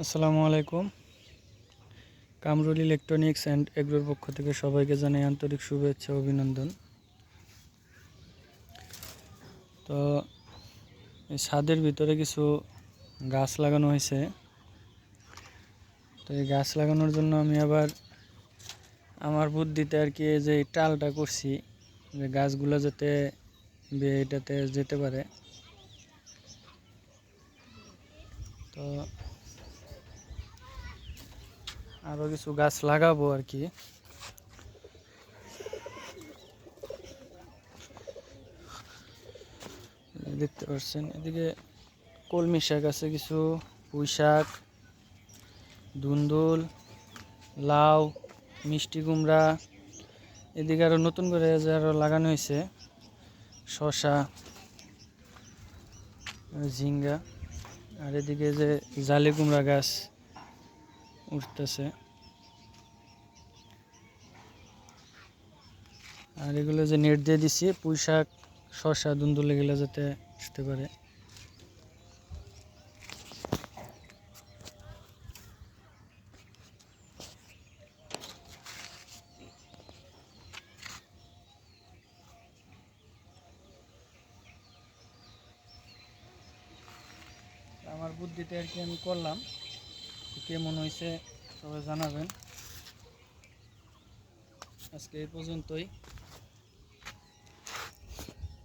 আসসালামু আলাইকুম। Kamrul electronics and এগ্রোর পক্ষ থেকে সবাইকে জানাই আন্তরিক শুভেচ্ছা ও অভিনন্দন। তো এই ছাদের ভিতরে কিছু গাছ লাগানো হয়েছে। তো এই গাছ লাগানোর জন্য আমি আবার আমার বুদ্ধিতে আর কি যে টালটা করছি, যে গাছগুলো যাতে এটাতে যেতে পারে। তো আরও কিছু গাছ লাগাবো আর কি। দেখতে পাচ্ছেন এদিকে কলমি শাক আছে, কিছু পুঁই শাক, ধুন্দুল, লাউ, মিষ্টি কুমড়া। এদিকে আরও নতুন করে যে আরও লাগানো হয়েছে শসা, ঝিঙ্গা। আর এদিকে যে জালি কুমড়া গাছ উঠতেছে। আর এগুলো যে নেট দিয়ে দিছি পুঁই শাক, শসা, ধুন্দুল এগুলো যাতে আসতে পারে। আমার বুদ্ধিতে আর কি আমি করলাম। কেমন হয়েছে সবাই জানাবেন। আজকে এই পর্যন্তই।